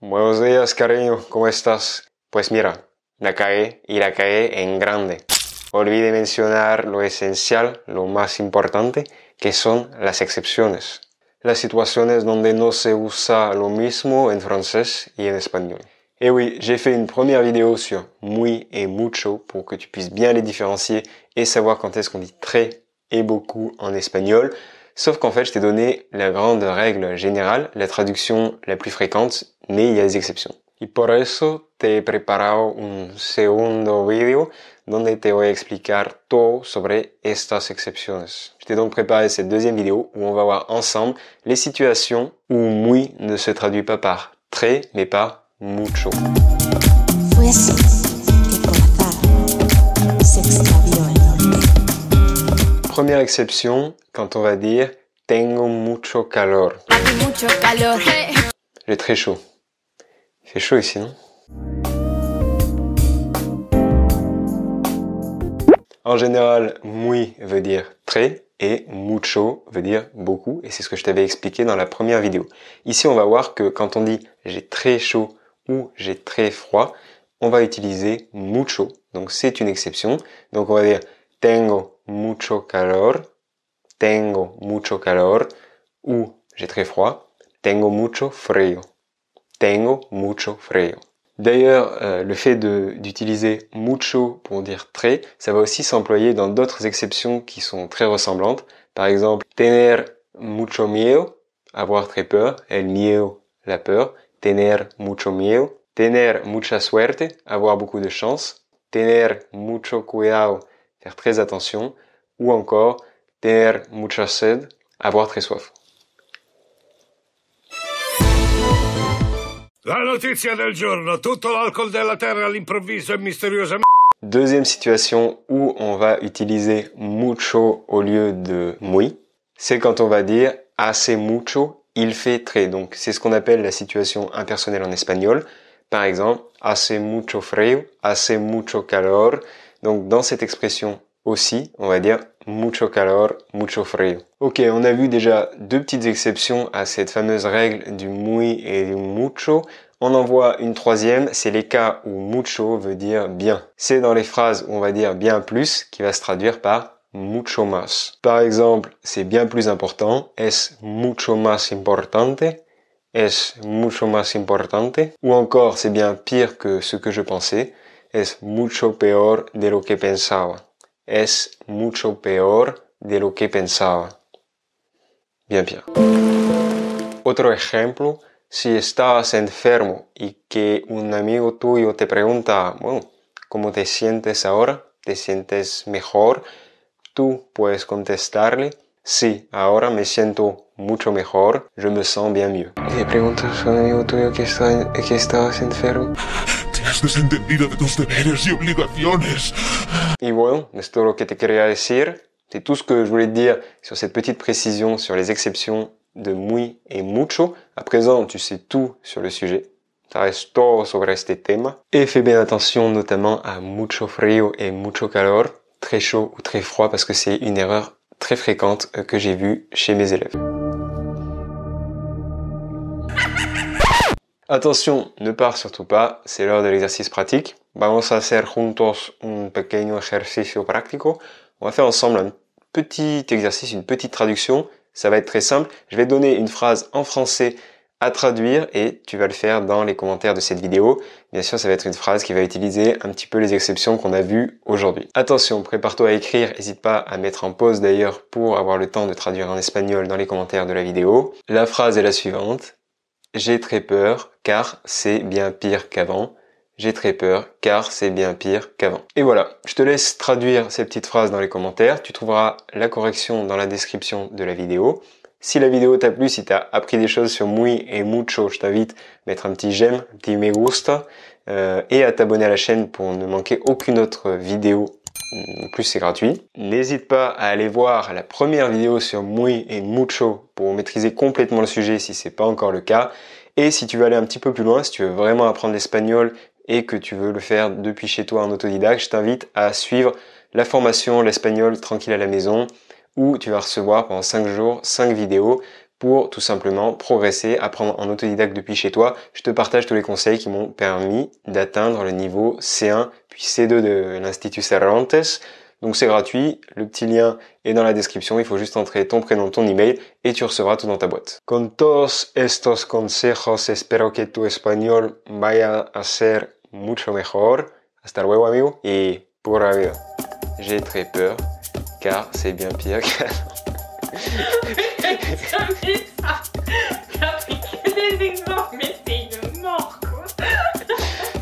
Buenos días, cariño, ¿cómo estás? Pues mira, la cagué y la cagué en grande. Olvidé mencionar lo esencial, lo más importante, que son las excepciones. Las situaciones donde no se usa lo mismo en français y en espagnol. Et oui, j'ai fait une première vidéo sur muy et mucho pour que tu puisses bien les différencier et savoir quand est-ce qu'on dit très et beaucoup en espagnol. Sauf qu'en fait, je t'ai donné la grande règle générale, la traduction la plus fréquente, mais il y a des exceptions. Y por eso te he preparado un segundo video donde te voy a explicar todo sobre estas excepciones. Je t'ai donc préparé cette deuxième vidéo où on va voir ensemble les situations où muy ne se traduit pas par très, mais par mucho. Fue así que Corazán se extravió el norte. Première exception, quand on va dire « tengo mucho calor ». Mucho calor. Hey. J'ai très chaud. Il fait chaud ici, non? En général, muy veut dire très et mucho veut dire beaucoup, et c'est ce que je t'avais expliqué dans la première vidéo. Ici, on va voir que quand on dit j'ai très chaud ou j'ai très froid, on va utiliser mucho. Donc c'est une exception. Donc on va dire tengo mucho calor, ou j'ai très froid, tengo mucho frío. D'ailleurs, le fait d'utiliser mucho pour dire très, ça va aussi s'employer dans d'autres exceptions qui sont très ressemblantes. Par exemple, tener mucho miedo, avoir très peur, el miedo, la peur, tener mucho miedo, tener mucha suerte, avoir beaucoup de chance, tener mucho cuidado, faire très attention, ou encore tener mucha sed, avoir très soif. La notizia del giorno, tutto l'alcol della terra all'improvviso e misteriosamente... Deuxième situation où on va utiliser mucho au lieu de muy, c'est quand on va dire hace mucho, il fait très. Donc c'est ce qu'on appelle la situation impersonnelle en espagnol. Par exemple, hace mucho frío, hace mucho calor. Donc dans cette expression aussi, on va dire mucho calor, mucho frío. Ok, on a vu déjà deux petites exceptions à cette fameuse règle du muy et du mucho. On en voit une troisième, c'est les cas où mucho veut dire bien. C'est dans les phrases où on va dire bien plus qui va se traduire par mucho más. Par exemple, c'est bien plus important, es mucho más importante, es mucho más importante. Ou encore, c'est bien pire que ce que je pensais, es mucho peor de lo que pensaba. Es mucho peor de lo que pensaba. Bien pire. Otro ejemplo, si estás enfermo y que un amigo tuyo te pregunta, bueno, ¿cómo te sientes ahora? ¿Te sientes mejor? Tú puedes contestarle, sí, ahora me siento mucho mejor, je me sens bien mieux. Y le preguntas a un amigo tuyo que estabas enfermo. Te has desentendido de tus deberes y obligaciones. Et voilà, c'est tout ce que te quería decir. C'est tout ce que je voulais te dire sur cette petite précision sur les exceptions de muy et mucho. À présent, tu sais tout sur le sujet. Sabes todo sobre este tema. Et fais bien attention notamment à mucho frío et mucho calor, très chaud ou très froid, parce que c'est une erreur très fréquente que j'ai vue chez mes élèves. Attention, ne pars surtout pas, c'est l'heure de l'exercice pratique. Vamos a hacer juntos un pequeño ejercicio práctico. On va faire ensemble un petit exercice, une petite traduction. Ça va être très simple. Je vais donner une phrase en français à traduire et tu vas le faire dans les commentaires de cette vidéo. Bien sûr, ça va être une phrase qui va utiliser un petit peu les exceptions qu'on a vues aujourd'hui. Attention, prépare-toi à écrire. N'hésite pas à mettre en pause d'ailleurs pour avoir le temps de traduire en espagnol dans les commentaires de la vidéo. La phrase est la suivante. J'ai très peur car c'est bien pire qu'avant. J'ai très peur car c'est bien pire qu'avant. Et voilà, je te laisse traduire ces petites phrases dans les commentaires. Tu trouveras la correction dans la description de la vidéo. Si la vidéo t'a plu, si t'as appris des choses sur muy et mucho, je t'invite à mettre un petit j'aime, un petit me gusta et à t'abonner à la chaîne pour ne manquer aucune autre vidéo. En plus, c'est gratuit. N'hésite pas à aller voir la première vidéo sur muy et mucho pour maîtriser complètement le sujet si c'est pas encore le cas. Et si tu veux aller un petit peu plus loin, si tu veux vraiment apprendre l'espagnol et que tu veux le faire depuis chez toi en autodidacte, je t'invite à suivre la formation L'espagnol tranquille à la maison où tu vas recevoir pendant 5 jours 5 vidéos pour tout simplement progresser, apprendre en autodidacte depuis chez toi. Je te partage tous les conseils qui m'ont permis d'atteindre le niveau C1 puis C2 de l'Institut Cervantes. Donc c'est gratuit, le petit lien est dans la description, il faut juste entrer ton prénom, ton email et tu recevras tout dans ta boîte. Con todos estos consejos espero que tu español vaya a ser mucho mejor. Hasta luego amigo et pura vida. J'ai très peur car c'est bien pire qu'avant. T'as pris que des exemples, mais